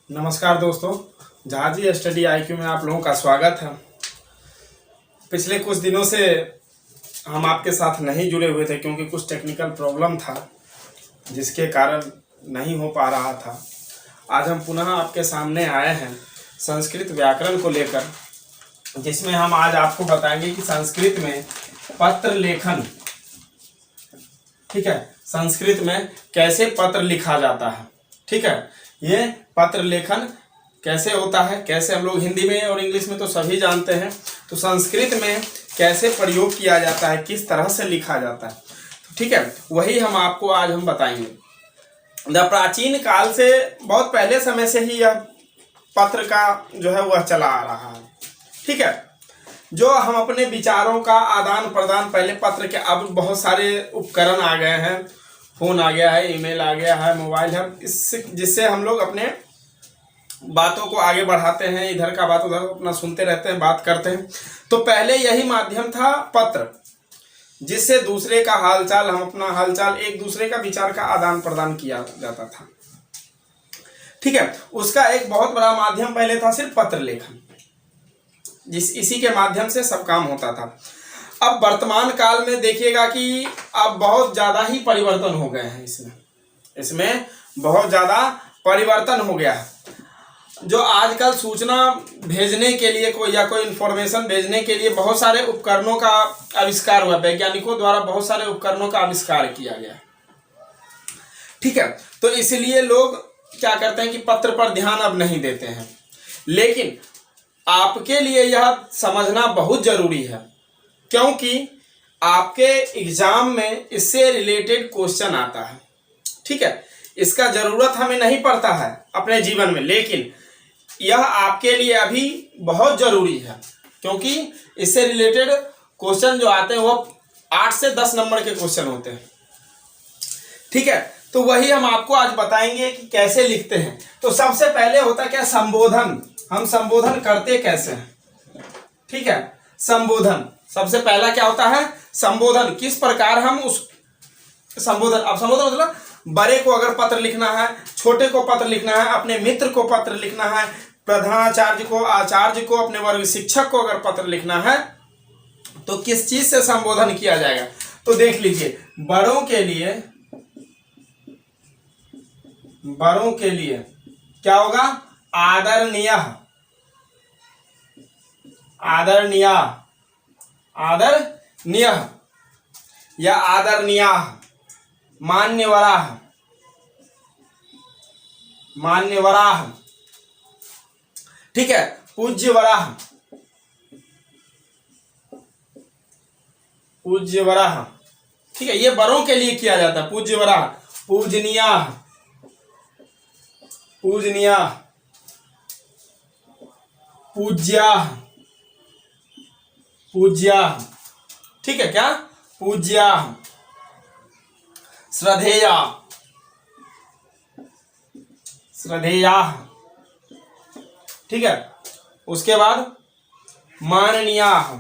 नमस्कार दोस्तों, जहाजी study IQ में आप लोगों का स्वागत है। पिछले कुछ दिनों से हम आपके साथ नहीं जुड़े हुए थे क्योंकि कुछ टेक्निकल प्रॉब्लम था जिसके कारण नहीं हो पा रहा था। आज हम पुनः आपके सामने आए हैं संस्कृत व्याकरण को लेकर, जिसमें हम आज आपको बताएंगे कि संस्कृत में पत्र लेखन, ठीक है, संस्कृत में कैसे पत्र लिखा जाता है। ठीक है, ये पत्र लेखन कैसे होता है, कैसे हम लोग हिंदी में और इंग्लिश में तो सभी जानते हैं, तो संस्कृत में कैसे प्रयोग किया जाता है, किस तरह से लिखा जाता है, तो ठीक है, वही हम आपको आज हम बताएंगे। प्राचीन काल से, बहुत पहले समय से ही यह पत्र का जो है वह चला आ रहा है। ठीक है, जो हम अपने विचारों का आदान प्रदान, पहले पत्र के, अब बहुत सारे उपकरण आ गए हैं, फोन आ गया है, ईमेल आ गया है, मोबाइल है, इससे जिससे हम लोग अपने बातों को आगे बढ़ाते हैं, इधर का बात उधर अपना सुनते रहते हैं, बात करते हैं। तो पहले यही माध्यम था पत्र, जिससे दूसरे का हालचाल, हम अपना हालचाल, एक दूसरे का विचार का आदान प्रदान किया जाता था। ठीक है, उसका एक बहुत बड़ा माध्यम पहले था सिर्फ पत्र लेखन, इसी के माध्यम से सब काम होता था। अब वर्तमान काल में देखिएगा कि अब बहुत ज़्यादा ही परिवर्तन हो गए हैं, इसमें बहुत ज़्यादा परिवर्तन हो गया है। जो आजकल सूचना भेजने के लिए कोई इन्फॉर्मेशन भेजने के लिए बहुत सारे उपकरणों का आविष्कार हुआ, वैज्ञानिकों द्वारा बहुत सारे उपकरणों का आविष्कार किया गया। ठीक है, तो इसलिए लोग क्या करते हैं कि पत्र पर ध्यान अब नहीं देते हैं, लेकिन आपके लिए यह समझना बहुत जरूरी है, क्योंकि आपके एग्जाम में इससे रिलेटेड क्वेश्चन आता है। ठीक है, इसका जरूरत हमें नहीं पड़ता है अपने जीवन में, लेकिन यह आपके लिए अभी बहुत जरूरी है, क्योंकि इससे रिलेटेड क्वेश्चन जो आते हैं वो 8 से 10 नंबर के क्वेश्चन होते हैं। ठीक है, तो वही हम आपको आज बताएंगे कि कैसे लिखते हैं। तो सबसे पहले होता क्या, संबोधन। हम संबोधन करते कैसे हैं। ठीक है, संबोधन सबसे पहला क्या होता है, संबोधन। किस प्रकार हम उस संबोधन, अब संबोधन मतलब बड़े को अगर पत्र लिखना है, छोटे को पत्र लिखना है, अपने मित्र को पत्र लिखना है, प्रधानाचार्य को, आचार्य को, अपने वर्ग शिक्षक को अगर पत्र लिखना है, तो किस चीज से संबोधन किया जाएगा। तो देख लीजिए, बड़ों के लिए क्या होगा, आदरणीय, आदरणीय, आदरणीय या आदरणीय, मान्यवराः, मान्यवराः। ठीक है, पूज्यवराः, पूज्यवराः। ठीक है, ये बड़ों के लिए किया जाता है, पूज्यवराः। पूजनीयाः, पूजनीयाः, पूज्याः, पूज्याः। ठीक है, क्या, पूज्याः। श्रद्धेया, श्रद्धेयाः। ठीक है, उसके बाद माननीयाः,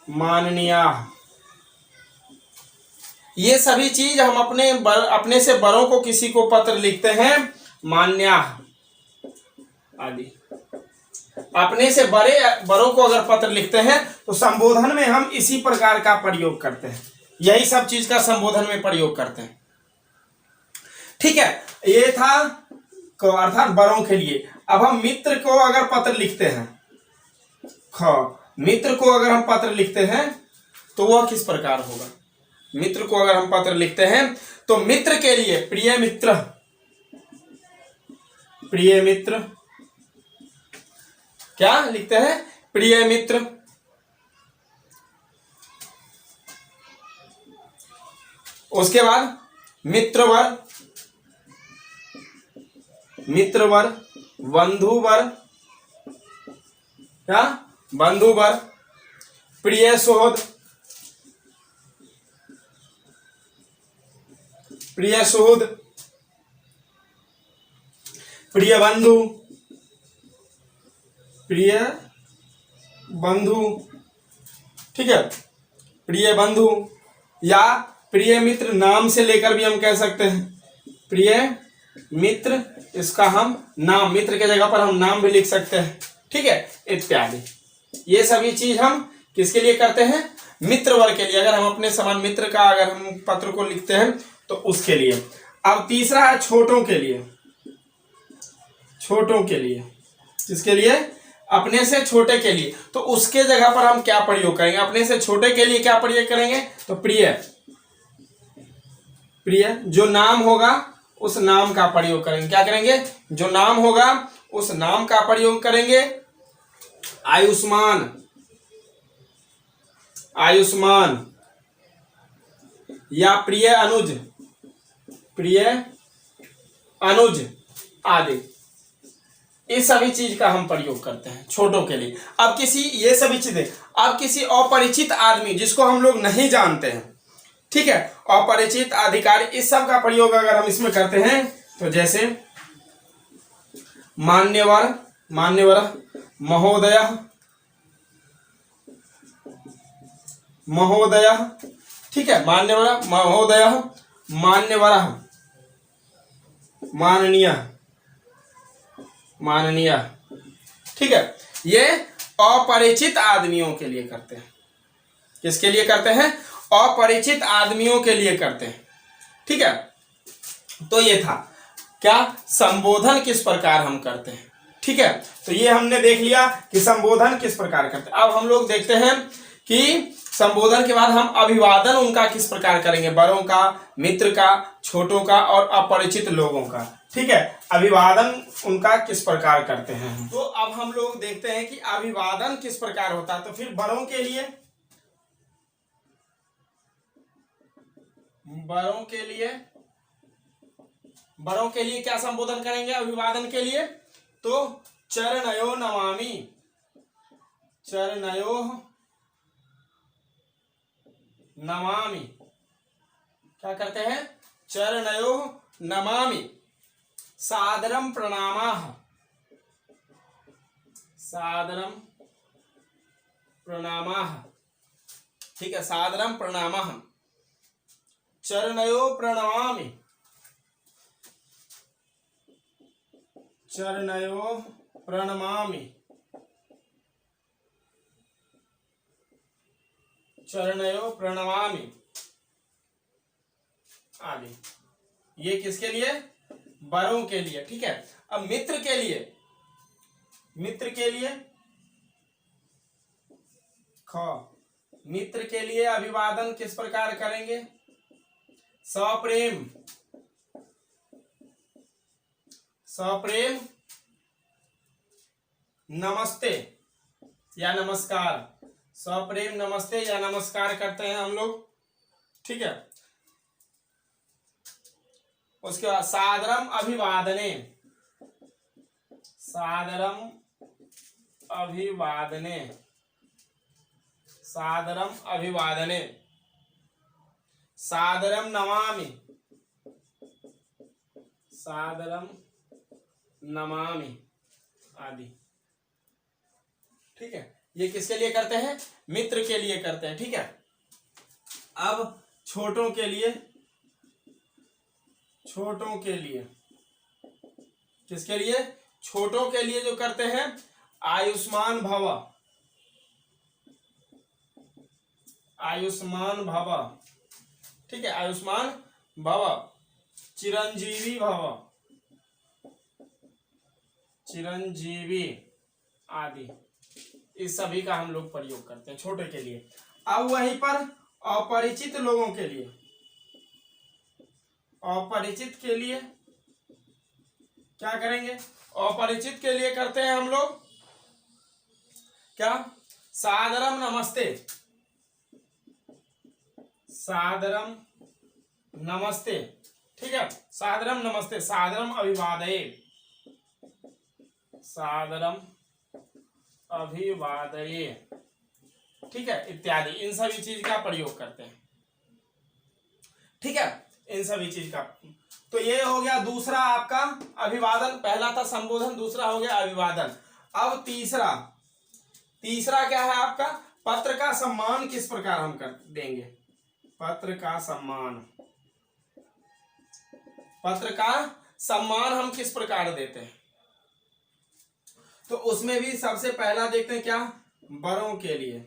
माननीयाः। ये सभी चीज हम अपने से बड़ों को किसी को पत्र लिखते हैं, मान्याः आदि। अपने से बड़ों को अगर पत्र लिखते हैं तो संबोधन में हम इसी प्रकार का प्रयोग करते हैं, यही सब चीज का संबोधन में प्रयोग करते हैं। ठीक है, ये था अर्थात बड़ों के लिए। अब हम मित्र को अगर पत्र लिखते हैं, मित्र को अगर हम पत्र लिखते हैं तो वह किस प्रकार होगा। मित्र को अगर हम पत्र लिखते हैं तो मित्र के लिए प्रिय मित्र, प्रिय मित्र, क्या लिखते हैं, प्रिय मित्र। उसके बाद मित्रवर, मित्रवर, बंधुवर, क्या, बंधुवर, प्रिय सुहृद, प्रिय सुहृद, प्रिय बंधु, प्रिय बंधु। ठीक है, प्रिय बंधु या प्रिय मित्र नाम से लेकर भी हम कह सकते हैं, प्रिय मित्र, इसका हम नाम, मित्र के जगह पर हम नाम भी लिख सकते हैं, ठीक है, इत्यादि। ये सभी चीज हम किसके लिए करते हैं? मित्र वर्ग के लिए। अगर हम अपने समान मित्र का अगर हम पत्र को लिखते हैं तो उसके लिए। अब तीसरा है छोटों के लिए। छोटों के लिए किसके लिए? अपने से छोटे के लिए। तो उसके जगह पर हम क्या प्रयोग करेंगे? अपने से छोटे के लिए क्या प्रयोग करेंगे? तो प्रिय। प्रिय जो नाम होगा उस नाम का प्रयोग करेंगे। क्या करेंगे? जो नाम होगा उस नाम का प्रयोग करेंगे। आयुष्मान, आयुष्मान, या प्रिय अनुज, प्रिय अनुज आदि। इस सभी चीज का हम प्रयोग करते हैं छोटों के लिए। अब किसी, ये सभी चीजें, अब किसी अपरिचित आदमी जिसको हम लोग नहीं जानते हैं, ठीक है, अपरिचित अधिकारी, इस सब का प्रयोग अगर हम इसमें करते हैं तो जैसे मान्यवर, मान्यवर, महोदय, महोदय, ठीक है, मान्यवर, महोदय, मान्यवर, माननीय, माननीय, ठीक है। ये अपरिचित आदमियों के लिए करते हैं। किसके लिए करते हैं? अपरिचित आदमियों के लिए करते हैं, ठीक है। तो ये था क्या, संबोधन किस प्रकार हम करते हैं, ठीक है। तो ये हमने देख लिया कि संबोधन किस प्रकार करते हैं। अब हम लोग देखते हैं कि संबोधन के बाद हम अभिवादन उनका किस प्रकार करेंगे, बड़ों का, मित्र का, छोटों का और अपरिचित लोगों का, ठीक है। अभिवादन उनका किस प्रकार करते हैं। तो अब हम लोग देखते हैं कि अभिवादन किस प्रकार होता है। तो फिर बड़ों के लिए, बड़ों के लिए, बड़ों के लिए क्या संबोधन करेंगे अभिवादन के लिए? तो चरणयो नमामि, चरणयो नमामि, क्या करते हैं? चरणयो नमामि, सादरम प्रणामाः, सादरम प्रणामाः, ठीक है, सादरम प्रणामाः, चरणयो प्रणमामि, चरणयो प्रणमामि, चरणयो प्रणमामि आदि। ये किसके लिए? बड़ों के लिए, ठीक है। अब मित्र के लिए, मित्र के लिए ख, मित्र के लिए अभिवादन किस प्रकार करेंगे? सप्रेम, सप्रेम नमस्ते या नमस्कार, सप्रेम नमस्ते या नमस्कार करते हैं हम लोग, ठीक है। उसके बाद सादरम अभिवादने, सादरम अभिवादने, सादरम अभिवादने, सादरम नमामि, सादरम नमामि आदि, ठीक है। ये किसके लिए करते हैं? मित्र के लिए करते हैं, ठीक है। अब छोटों के लिए, छोटों के लिए किसके लिए? छोटों के लिए जो करते हैं आयुष्मान भव, आयुष्मान भव, ठीक है, आयुष्मान भव, चिरंजीवी भव, चिरंजीवी आदि। इस सभी का हम लोग प्रयोग करते हैं छोटे के लिए। अब वहीं पर अपरिचित लोगों के लिए, अपरिचित के लिए क्या करेंगे? अपरिचित के लिए करते हैं हम लोग क्या? सादरम नमस्ते, सादरम नमस्ते, ठीक है, सादरम नमस्ते, सादरम अभिवादये, सादरम अभिवादये, ठीक है, इत्यादि। इन सभी चीज का प्रयोग करते हैं, ठीक है, इन सभी चीज का। तो ये हो गया दूसरा आपका अभिवादन। पहला था संबोधन, दूसरा हो गया अभिवादन। अब तीसरा, तीसरा क्या है आपका? पत्र का सम्मान किस प्रकार हम कर देंगे? पत्र का सम्मान, पत्र का सम्मान हम किस प्रकार देते हैं, तो उसमें भी सबसे पहला देखते हैं क्या, बड़ों के लिए।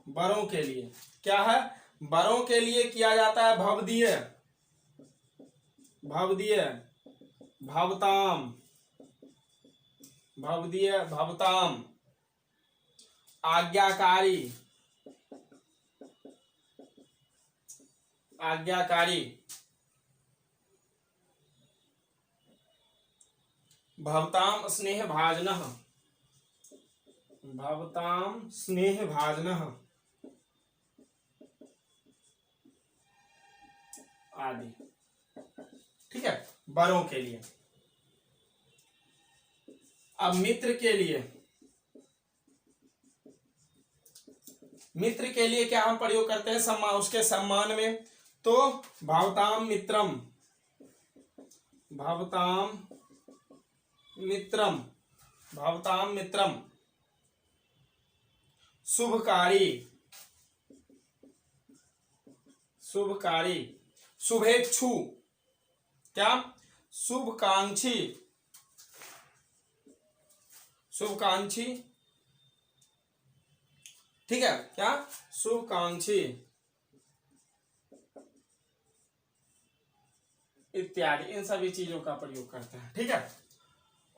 बड़ों के लिए क्या है, बड़ों के लिए किया जाता है भवदीय, भवदीय, भवताम, भवदीय, भवताम, आज्ञाकारी, आज्ञाकारी, भवताम स्नेह भाजनः, भवताम स्नेह भाजनः आदि। ठीक है, बड़ों के लिए। अब मित्र के लिए, मित्र के लिए क्या हम प्रयोग करते हैं सम्मान, उसके सम्मान में, तो भवताम मित्रम, भवताम मित्रम, भवताम मित्रम, शुभकारी, शुभकारी, शुभेच्छु, क्या, शुभकांक्षी, शुभकांक्षी, ठीक है, क्या, शुभकांक्षी इत्यादि, इन सभी चीजों का प्रयोग करते हैं। ठीक है,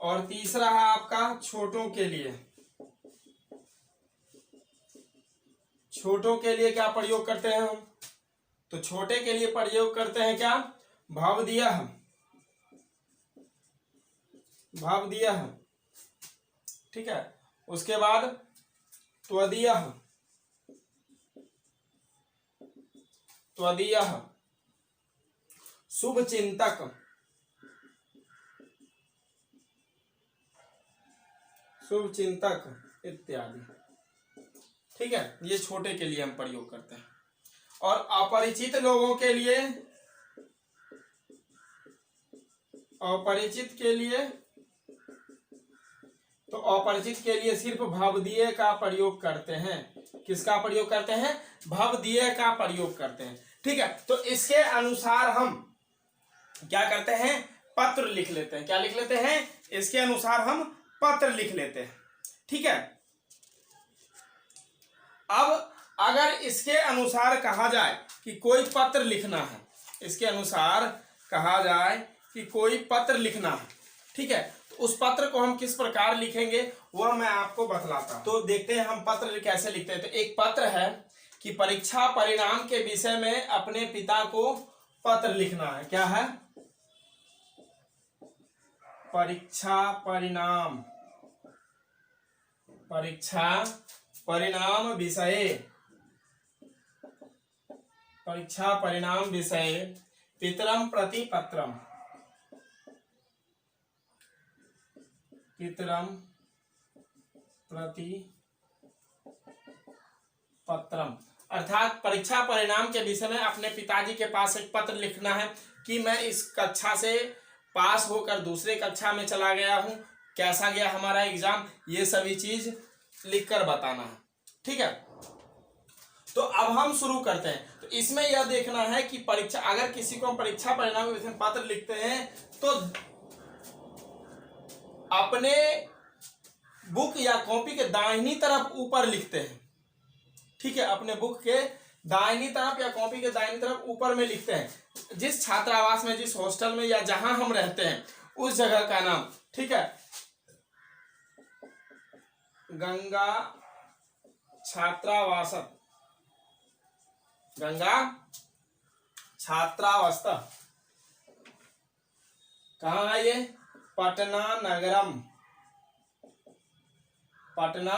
और तीसरा है आपका छोटों के लिए। छोटों के लिए क्या प्रयोग करते हैं हम, तो छोटे के लिए प्रयोग करते हैं क्या, भवदीयः, भवदीयः, ठीक है, उसके बाद त्वदीयः, त्वदीयः, शुभचिंतक, शुभचिंतक इत्यादि। ठीक है, ये छोटे के लिए हम प्रयोग करते हैं। और अपरिचित लोगों के लिए, अपरिचित के लिए, तो अपरिचित के लिए सिर्फ भवदीय का प्रयोग करते हैं। किसका प्रयोग करते हैं, भवदीय का प्रयोग करते हैं। ठीक है, तो इसके अनुसार हम क्या करते हैं, पत्र लिख लेते हैं। क्या लिख लेते हैं, इसके अनुसार हम पत्र लिख लेते हैं। ठीक है, अब अगर इसके अनुसार कहा जाए कि कोई पत्र लिखना है, इसके अनुसार कहा जाए कि कोई पत्र लिखना है, ठीक है, तो उस पत्र को हम किस प्रकार लिखेंगे वह मैं आपको बतलाता हूं। तो देखते हैं हम पत्र कैसे लिखते हैं। तो एक पत्र है कि परीक्षा परिणाम के विषय में अपने पिता को पत्र लिखना है। क्या है, परीक्षा परिणाम, परीक्षा परिणाम विषय, परीक्षा परिणाम विषय पितरम प्रति पत्रम, पितरम प्रति पत्रम, अर्थात परीक्षा परिणाम के विषय में अपने पिताजी के पास एक पत्र लिखना है कि मैं इस कक्षा से पास होकर दूसरे कक्षा में चला गया हूं, कैसा गया हमारा एग्जाम, ये सभी चीज लिखकर बताना है। ठीक है, तो अब हम शुरू करते हैं। तो इसमें यह देखना है कि परीक्षा, अगर किसी को हम परीक्षा परिणाम के विषय में पत्र लिखते हैं तो अपने बुक या कॉपी के दाहिनी तरफ ऊपर लिखते हैं। ठीक है, अपने बुक के दाहिनी तरफ या कॉपी के दाहिनी तरफ ऊपर में लिखते हैं जिस छात्रावास में, जिस हॉस्टल में या जहां हम रहते हैं उस जगह का नाम। ठीक है, गंगा छात्रावास, गंगा छात्रावास कहाँ है ये, पटना नगरम, पटना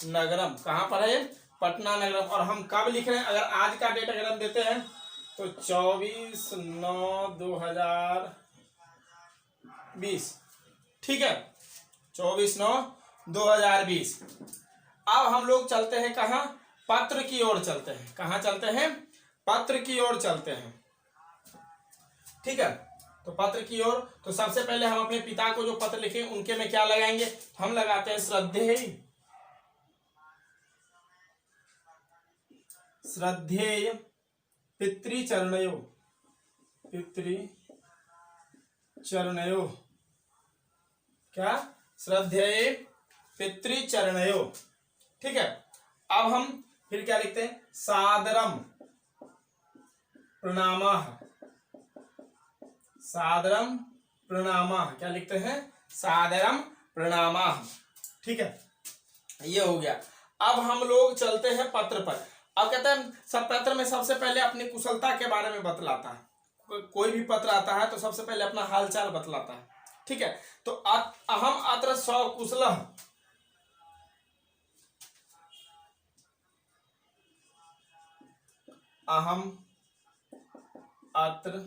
नगरम कहां पर है, पटना नगरम। और हम कब लिख रहे हैं, अगर आज का डेट अगर हम देते हैं तो 24/9/2020। ठीक है, 24/9/2020। अब हम लोग चलते हैं कहां, पत्र की ओर चलते हैं। कहां चलते हैं, पत्र की ओर चलते हैं। ठीक है, तो पत्र की ओर, तो सबसे पहले हम अपने पिता को जो पत्र लिखे उनके में क्या लगाएंगे, हम लगाते हैं श्रद्धेय, श्रद्धेय पितृचरणयों, पितृचरणयो, क्या, श्रद्धेय पितृचरणयो। ठीक है, अब हम फिर क्या लिखते हैं, सादरम प्रणामः, सादरम प्रणामः, क्या लिखते हैं, सादरम प्रणामः। ठीक है, ये हो गया। अब हम लोग चलते हैं पत्र पर। अब कहते हैं सब पत्र में सबसे पहले अपनी कुशलता के बारे में बतलाता है। कोई भी पत्र आता है तो सबसे पहले अपना हालचाल बतलाता है। ठीक है, तो अहम अत्र सकुशलः, अहम अत्र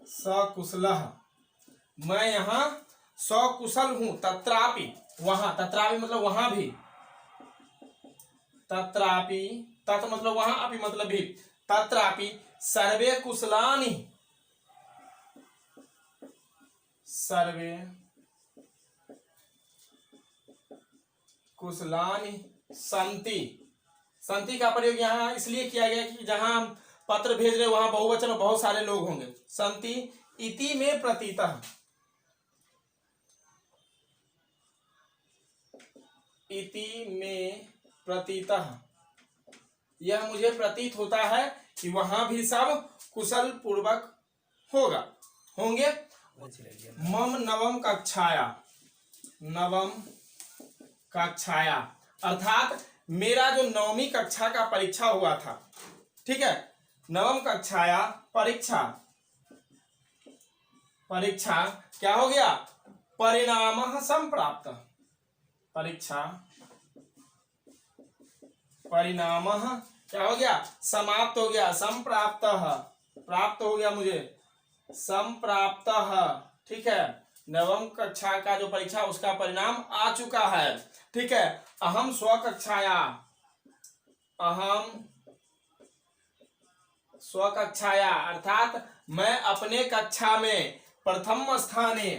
सकुशलः, मैं यहाँ सकुशल हूं। तत्रापि, वहां, तत्रापि मतलब वहां भी, तत्रापि, तत् मतलब वहां, अपि मतलब भी, तत्रापि सर्वे कुशलानि, सर्वे कुशलानि सन्ति। संति का प्रयोग यहाँ इसलिए किया गया कि जहां पत्र भेज रहे वहां बहुवचन में बहुत सारे लोग होंगे। संति इति में प्रतीतः, इति में प्रतीतः, यह मुझे प्रतीत होता है कि वहां भी सब कुशल पूर्वक होंगे। मम नवम कक्षाया, नवम कक्षाया अर्थात मेरा जो 9वीं कक्षा का परीक्षा हुआ था। ठीक है, नवम कक्षाया परीक्षा, परीक्षा क्या हो गया, परिणामः संप्राप्त, परीक्षा परिणामः क्या हो गया, समाप्त हो गया, संप्राप्तः, प्राप्त हो गया मुझे, संप्राप्तः। ठीक है, नवम कक्षा का जो परीक्षा उसका परिणाम आ चुका है। ठीक है, अहम स्वकक्षाया, अहम स्वकक्षाया अर्थात मैं अपने कक्षा में प्रथम स्थाने,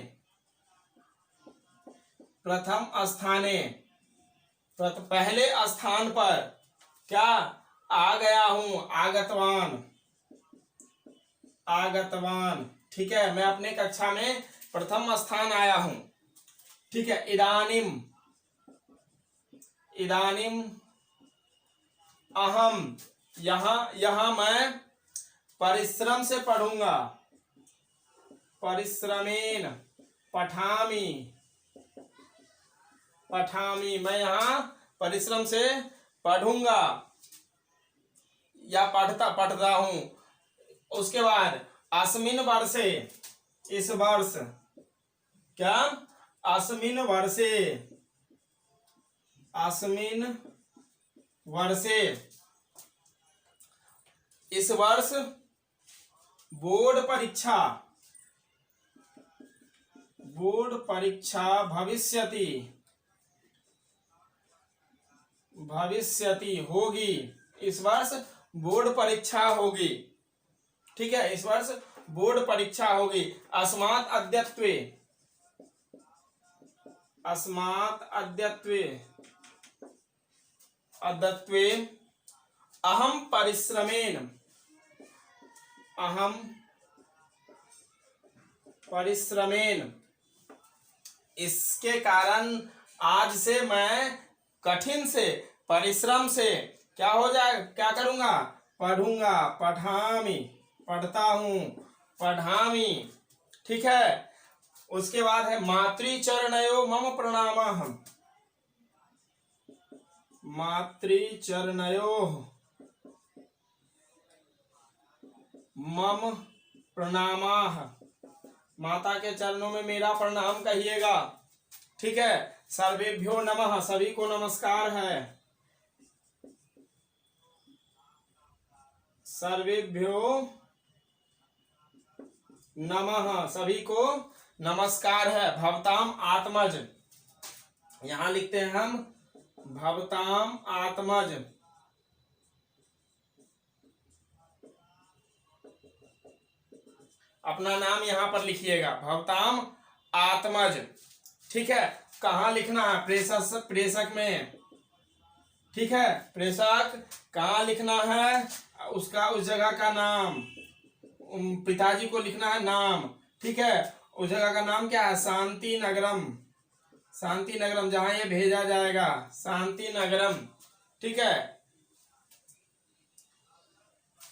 प्रथम स्थाने, पहले स्थान पर क्या आ गया हूं, आगतवान, आगतवान। ठीक है, मैं अपने कक्षा में प्रथम स्थान आया हूं। ठीक है, इदानीम, इदानीम अहम, यहां मैं परिश्रम से पढ़ूंगा, परिश्रमेन पठामि, पठामि, मैं यहां परिश्रम से पढ़ूंगा या पढ़ता हूं। उसके बाद अस्मिन वर्षे, इस वर्ष, क्या, अस्मिन वर्षे, अस्मिन वर्षे, इस वर्ष बोर्ड परीक्षा, बोर्ड परीक्षा भविष्यति, भविष्यति होगी, इस वर्ष बोर्ड परीक्षा होगी। ठीक है, इस वर्ष बोर्ड परीक्षा होगी। अस्मात् अद्यत्वे, अस्मात् अद्यत्वे, अद्यत्वे अहम परिश्रमेण, अहम परिश्रमेण, इसके कारण आज से मैं कठिन से, परिश्रम से क्या हो जाए, क्या करूंगा, पढ़ूंगा, पठामि, पढ़ता हूं, पढ़ामि। ठीक है, उसके बाद है मातृचरणयो मम प्रणामः, मातृचरणयो मम प्रणामः, माता के चरणों में मेरा प्रणाम कहिएगा। ठीक है, सर्वेभ्यो नमः, सभी को नमस्कार है, सर्वेभ्यो नमः, सभी को नमस्कार है। भवताम आत्मज, यहां लिखते हैं हम भवताम आत्मज, अपना नाम यहां पर लिखिएगा, भवताम आत्मज। ठीक है, कहाँ लिखना है, प्रेषक में। ठीक है, प्रेषक कहाँ लिखना है, उसका उस जगह का नाम, पिताजी को लिखना है नाम, ठीक है। उस जगह का नाम क्या है? शांति नगरम, शांति नगरम, जहां ये भेजा जाएगा, शांति नगरम, ठीक है।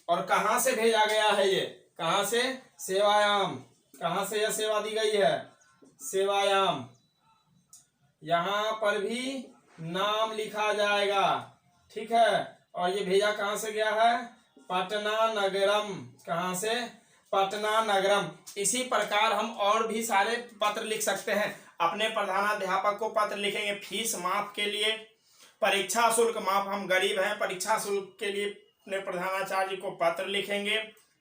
और कहां से भेजा गया है ये? कहां से? सेवायाम। कहां से यह सेवा दी गई है? सेवायाम। यहां पर भी नाम लिखा जाएगा, ठीक है। और ये भेजा कहां से गया है? पटना नगरम। कहां से? पटना नगरम। इसी प्रकार हम और भी सारे पत्र लिख सकते हैं। अपने प्रधानाध्यापक को पत्र लिखेंगे फीस माफ के लिए, परीक्षा शुल्क माफ, हम गरीब हैं, परीक्षा शुल्क के लिए अपने प्रधानाचार्य को पत्र लिखेंगे,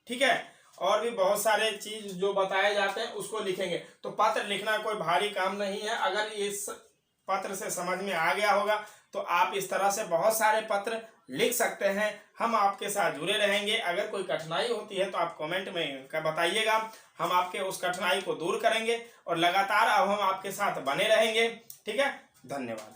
ठीक है। और भी बहुत सारे चीज जो बताए जाते हैं उसको लिखेंगे। तो पत्र लिखना कोई भारी काम नहीं है। अगर इस पत्र से समझ में आ गया होगा तो आप इस तरह से बहुत सारे पत्र लिख सकते हैं। हम आपके साथ जुड़े रहेंगे। अगर कोई कठिनाई होती है तो आप कमेंट में बताइएगा, हम आपके उस कठिनाई को दूर करेंगे और लगातार अब हम आपके साथ बने रहेंगे, ठीक है। धन्यवाद।